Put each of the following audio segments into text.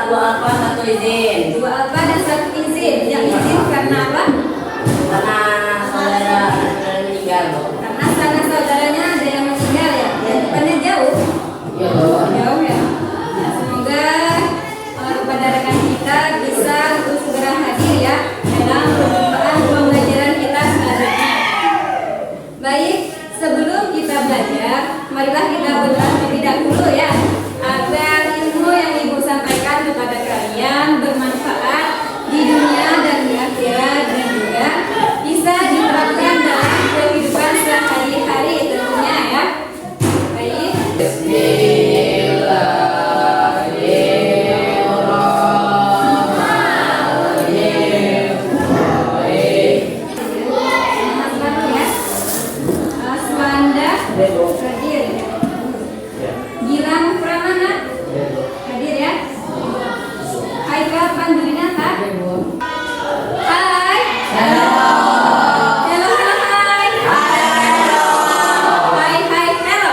dua alfa satu izin. Dua alfa dan satu izin. Yang izin karena apa? Karena saudara meninggal. Karena sana saudaranya ada yang meninggal ya. Yang depannya jauh. Jauh ya. Nah, semoga kepada rekan kita bisa untuk segera hadir ya dalam perjumpaan pembelajaran kita selanjutnya. Baik, sebelum kita belajar, marilah kita berdoa terlebih dahulu ya, agar ilmu yang Ibu sampaikan kepada kalian bermanfaat di dunia dan di akhirat, dan juga bisa diterapkan dalam kehidupan sehari-hari tentunya ya. Baik. Hadir ya. Gilang Pramana hadir ya. Haikal Pandrinata. Hai. Hello. Hello, hello, hai. Hello. Hai, hai, hello.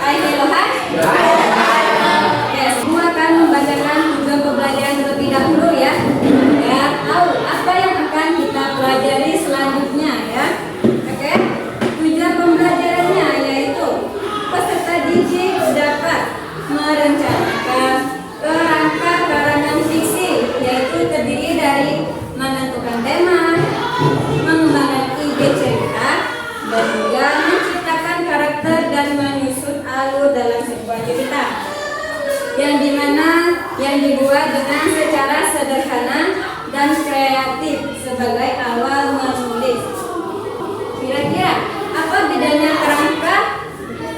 Hai, hello, hai. Ya, semua akan membacakan tujuan pembelajaran terlebih dahulu ya. Ya, tahu apa yang akan kita pelajari selanjutnya ya. Oke. Tujuan pembelajarannya yaitu peserta didik dapat merencanakan kerangka karangan fiksi, yaitu terdiri dari menentukan tema, mengembangkan ide cerita, dan juga menciptakan karakter dan menyusun alur dalam sebuah cerita yang dimana yang dibuat dengan secara sederhana dan kreatif sebagai awal menulis. Kira-kira apa bedanya kerangka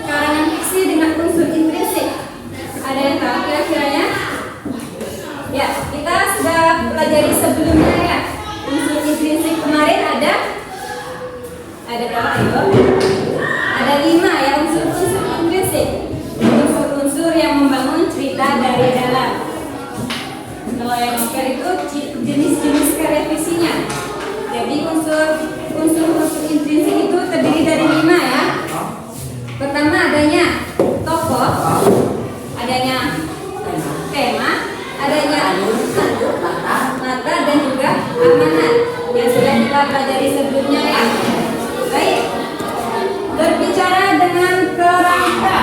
karangan fiksi dengan unsur intrinsik? Ada yang tahu kira-kiranya? Ya, kita sudah pelajari sebelumnya ya. Unsur intrinsik kemarin ada berapa itu? Ada 5 ya unsur-unsur intrinsik. Unsur-unsur yang membangun cerita dari dalam. Kalau yang novel itu jenis-jenis karya fiksinya. Jadi unsur-unsur intrinsik itu terdiri dari 5 ya. Pertama adanya tokoh, adanya tema, adanya latar dan juga amanat yang sudah kita pelajari sebelumnya ya. Baik, berbicara dengan kerangka.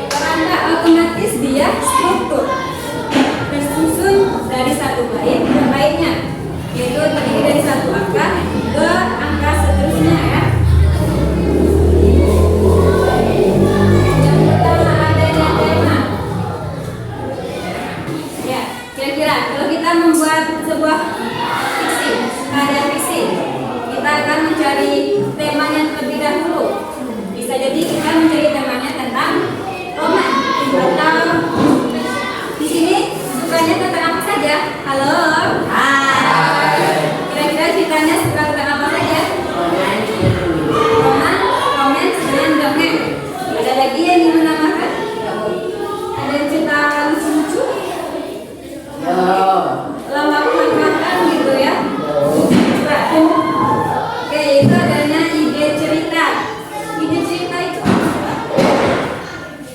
Kerangka otomatis dia struktur tersusun dari satu bait ke baitnya, yaitu terdiri dari satu angka ke angka seterusnya ya. Yang pertama adanya tema. Ya, kira-kira kalau kita membuat sebuah fiksi, karya fiksi, kita akan mencari temanya terlebih dahulu. Bisa jadi kita mencari temanya tentang roman atau di sini sukanya tentang apa saja? Halo. Hai. Kira-kira ceritanya suka tentang apa saja? Roman, romance, dan dongeng. Ada lagi yang ingin menambahkan? Ada yang cerita lucu-lucu? Lambang-lambang gitu ya? Oke, itu adanya ide cerita. Ide cerita itu apa?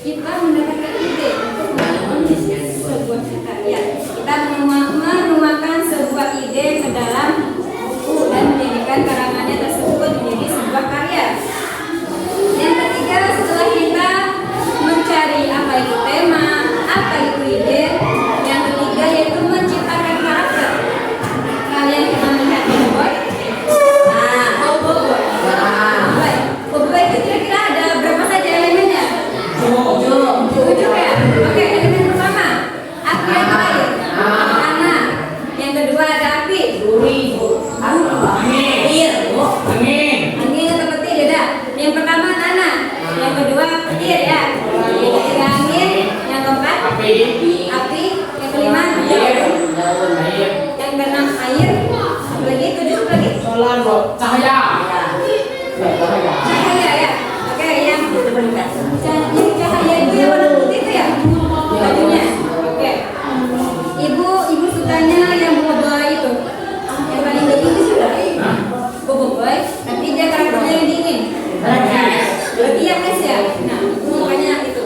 Kita mendapatkan ide untuk menulis sebuah cerita. Ya, kita menuangkan sebuah ide ke dalam buku dan menjadikan karangannya tersebut menjadi sebuah karya. Yang ketiga, setelah kita mencari apa itu tema, apa itu ide, yang ketiga yaitu menciptakan karakter. Kalian pernah melihat Boboiboy? Boboiboy. Boboiboy itu kira-kira ada berapa saja elemennya? 7 ya? Oke, elemen pertama api atau air? Tanah. Yang kedua ada api. Angin atau petir beda. Yang pertama tanah, yang kedua petir ya. Yang ketiga angin, yang keempat api, yang kelima daun, yang keenam air, lagi 7 lagi cahaya ya. Oke, yang cahaya itu yang warna putih itu ya bajunya. Oke, ibu sukanya yang boboiboy itu, yang paling dingin itu sudah boboiboy, tapi dia karakternya yang dingin. Berarti ya es ya. Nah, makanya itu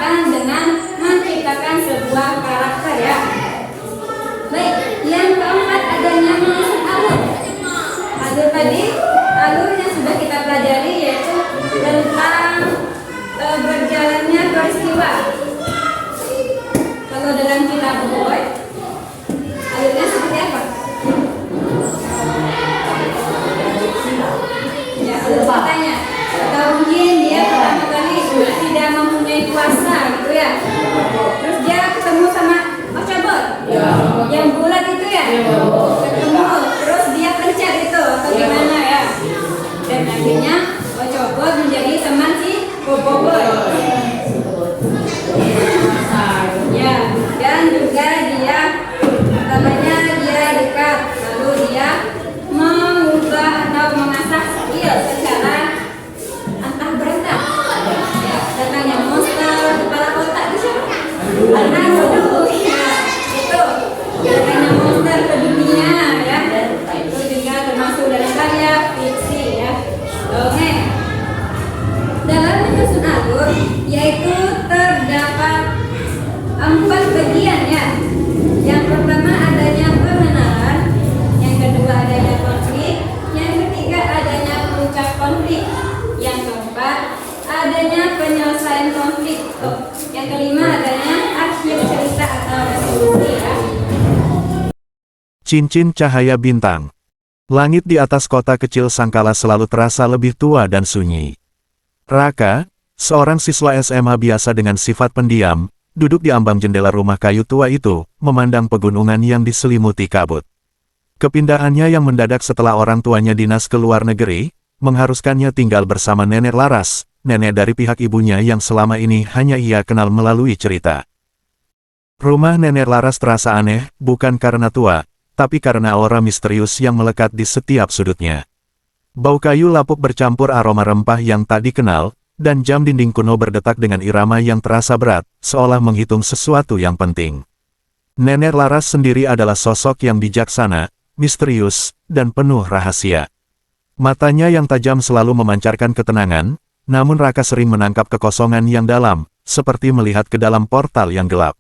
dilaksanakan dengan menciptakan sebuah karakter ya. Baik, yang keempat adanya mengusut alur. Alur tadi, alur yang sudah kita pelajari yaitu tentang berjalannya peristiwa. Kalau dalam kitab buku, alurnya seperti apa? Ya, alur ceritanya. Atau mungkin dia pertama kali tidak mempunyai kuasa gitu ya. Terus dia ketemu sama Ocobot yang bulat itu ya. Ketemu, terus dia pencet itu atau gimana ya. Dan akhirnya Ocobot menjadi teman si Boboiboy. Ya, dan juga dia katanya dia dekat, lalu dia mengubah atau mengasah skill secara antah berantah. Ya, datangnya monster kepala kotak itu siapa? Aduh, ya, itu datangnya monster ke dunia ya. Itu juga termasuk dalam karya fiksi ya. Oke. Dalam menyusun alur, yaitu terdapat 4 bagian ya. Yang pertama adanya pengenalan, yang kedua adanya konflik, yang ketiga adanya puncak konflik, yang keempat adanya penyelesaian konflik, yang kelima adanya akhir cerita atau resolusi ya. Cincin cahaya bintang. Langit di atas kota kecil Sangkala selalu terasa lebih tua dan sunyi. Raka, seorang siswa SMA biasa dengan sifat pendiam, duduk di ambang jendela rumah kayu tua itu, memandang pegunungan yang diselimuti kabut. Kepindahannya yang mendadak setelah orang tuanya dinas ke luar negeri, mengharuskannya tinggal bersama Nenek Laras, nenek dari pihak ibunya yang selama ini hanya ia kenal melalui cerita. Rumah Nenek Laras terasa aneh, bukan karena tua, tapi karena aura misterius yang melekat di setiap sudutnya. Bau kayu lapuk bercampur aroma rempah yang tak dikenal, dan jam dinding kuno berdetak dengan irama yang terasa berat, seolah menghitung sesuatu yang penting. Nenek Laras sendiri adalah sosok yang bijaksana, misterius, dan penuh rahasia. Matanya yang tajam selalu memancarkan ketenangan, namun Raka sering menangkap kekosongan yang dalam, seperti melihat ke dalam portal yang gelap.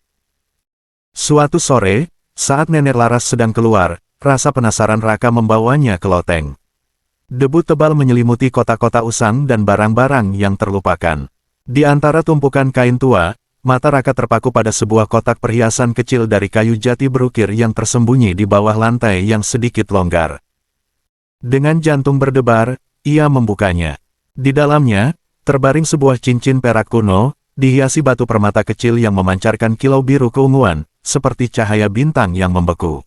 Suatu sore, saat Nenek Laras sedang keluar, rasa penasaran Raka membawanya ke loteng. Debu tebal menyelimuti kotak-kotak usang dan barang-barang yang terlupakan. Di antara tumpukan kain tua, mata Raka terpaku pada sebuah kotak perhiasan kecil dari kayu jati berukir yang tersembunyi di bawah lantai yang sedikit longgar. Dengan jantung berdebar, ia membukanya. Di dalamnya, terbaring sebuah cincin perak kuno, dihiasi batu permata kecil yang memancarkan kilau biru keunguan, seperti cahaya bintang yang membeku.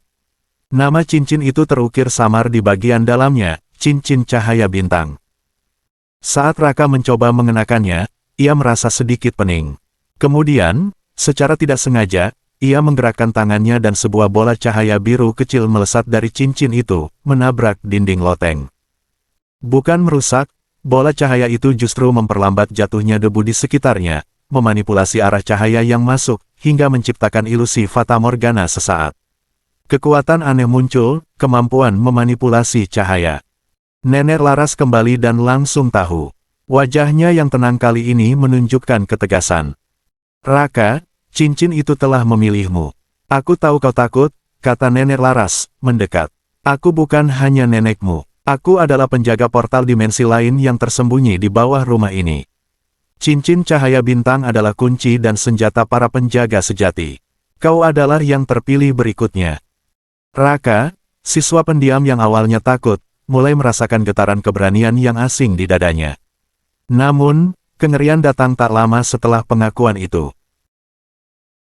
Nama cincin itu terukir samar di bagian dalamnya, cincin cahaya bintang. Saat Raka mencoba mengenakannya, ia merasa sedikit pening. Kemudian, secara tidak sengaja, ia menggerakkan tangannya dan sebuah bola cahaya biru kecil melesat dari cincin itu, menabrak dinding loteng. Bukan merusak, bola cahaya itu justru memperlambat jatuhnya debu di sekitarnya, memanipulasi arah cahaya yang masuk, hingga menciptakan ilusi fata morgana sesaat. Kekuatan aneh muncul, kemampuan memanipulasi cahaya. Nenek Laras kembali dan langsung tahu. Wajahnya yang tenang kali ini menunjukkan ketegasan. Raka, cincin itu telah memilihmu. Aku tahu kau takut, kata Nenek Laras, mendekat. Aku bukan hanya nenekmu. Aku adalah penjaga portal dimensi lain yang tersembunyi di bawah rumah ini. Cincin cahaya bintang adalah kunci dan senjata para penjaga sejati. Kau adalah yang terpilih berikutnya. Raka, siswa pendiam yang awalnya takut, mulai merasakan getaran keberanian yang asing di dadanya. Namun, kengerian datang tak lama setelah pengakuan itu.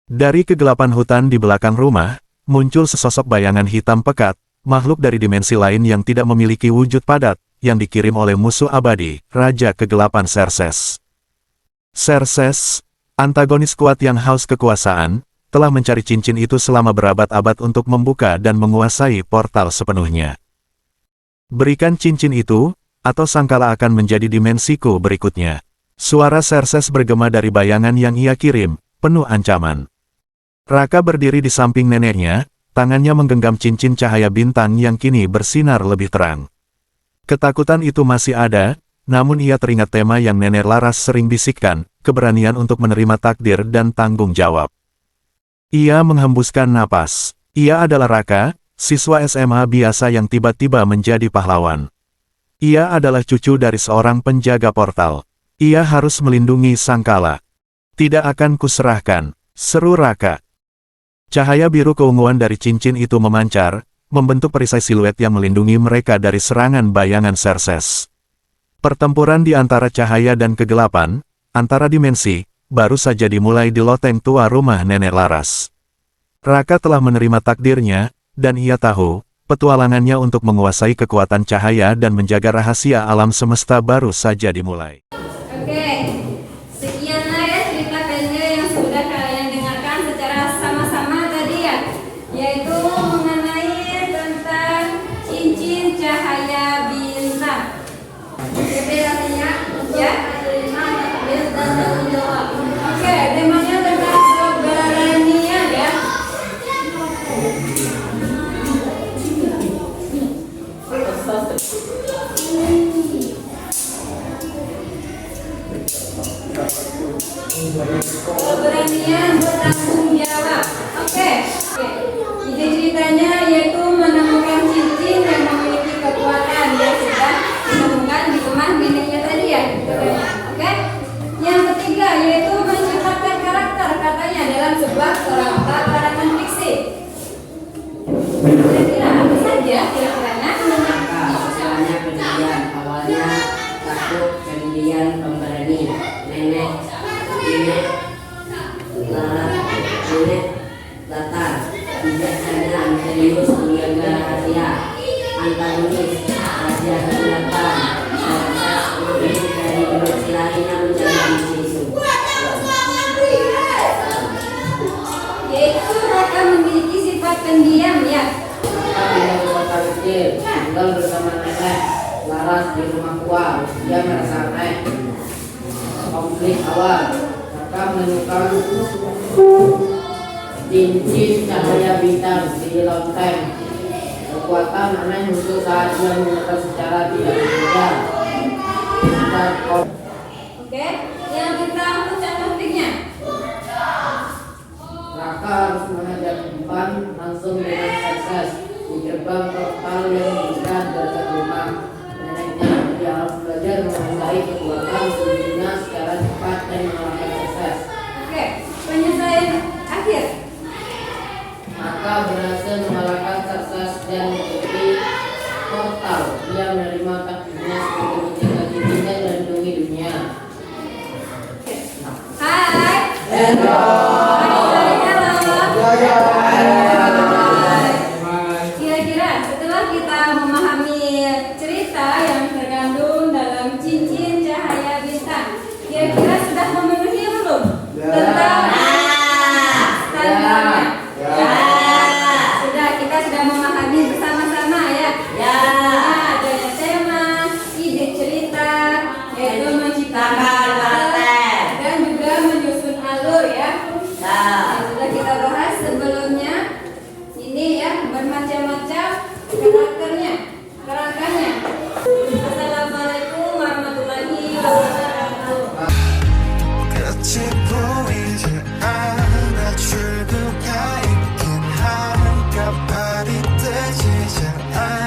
Dari kegelapan hutan di belakang rumah, muncul sesosok bayangan hitam pekat, makhluk dari dimensi lain yang tidak memiliki wujud padat, yang dikirim oleh musuh abadi, Raja Kegelapan Xerxes. Xerxes, antagonis kuat yang haus kekuasaan, telah mencari cincin itu selama berabad-abad untuk membuka dan menguasai portal sepenuhnya. Berikan cincin itu, atau Sangkala akan menjadi dimensiku berikutnya. Suara Xerxes bergema dari bayangan yang ia kirim, penuh ancaman. Raka berdiri di samping neneknya, tangannya menggenggam cincin cahaya bintang yang kini bersinar lebih terang. Ketakutan itu masih ada, Namun ia teringat tema yang Nenek Laras sering bisikkan, keberanian untuk menerima takdir dan tanggung jawab. Ia menghembuskan napas. Ia adalah Raka, siswa SMA biasa yang tiba-tiba menjadi pahlawan. Ia adalah cucu dari seorang penjaga portal. Ia harus melindungi Sangkala. Tidak akan kuserahkan, seru Raka. Cahaya biru keunguan dari cincin itu memancar, membentuk perisai siluet yang melindungi mereka dari serangan bayangan Xerxes. Pertempuran di antara cahaya dan kegelapan, antara dimensi, baru saja dimulai di loteng tua rumah Nenek Laras. Raka telah menerima takdirnya, dan ia tahu, petualangannya untuk menguasai kekuatan cahaya dan menjaga rahasia alam semesta baru saja dimulai. Oke, sekianlah ya cerita pendek yang sudah kalian dengarkan secara sama-sama tadi ya, yaitu mengenai tentang cincin cahaya bintang. Oke, artinya ya, dan tanggung jawab. Oke, temanya tentang keberanian ya. Keberanian bertanggung jawab. Oke. Ide ceritanya yaitu menemukan cincin yang memiliki kekuatan yang sudah ditemukan di rumah neneknya tadi ya. Oke. Yang ketiga yaitu menciptakan karakter katanya dalam sebuah karangan fiksi. Kira-kira apa saja kira-kiranya? Raka, usahanya pendiam, awalnya takut, kemudian pemberani. Nenek latar, bijaksana, misterius, menjaga rahasia. Antagonis, raja kelihatan. Dari dimensi lainnya menjadi isu. Yaitu mereka memiliki sifat pendiam ya. Tinggal di kota kecil, tinggal bersama nenek Laras di rumah tua. Dia merasa aneh. Konflik awal, maka menemukan cincin cahaya bintang di loteng. Kekuatan aneh muncul saat dia menggunakan secara tidak sengaja. Oke, yang tentang puncak konfliknya. Raka harus menghadapi depan langsung dengan Xerxes di gerbang portal yang dekat dekat rumah neneknya. Dia harus belajar menguasai kekuatan sembunyinya secara cepat dan mengalahkan Xerxes. Oke, penyelesaian akhir. Maka berhasil mengalahkan Xerxes dan mengikuti portal. Dia menerima takdirnya sebagai menjaga dirinya dan melindungi dunia. Hai. Hello. Kira-kira setelah kita memahami cerita yang terkandung dalam cincin cahaya bintang, kira-kira sudah memenuhi belum? Tentang standarnya. Sudah, kita sudah memahami bersama-sama ya. Ada tema, ide cerita, yaitu menciptakan karakter dan juga menyusun alur ya. Yang sudah kita bahas sebelumnya. Ini ya bermacam-macam karakternya, kerangkanya. Assalamualaikum warahmatullahi wabarakatuh. 끝이 보이지 않아 출구가 있긴 한가 발이 뜨지 잘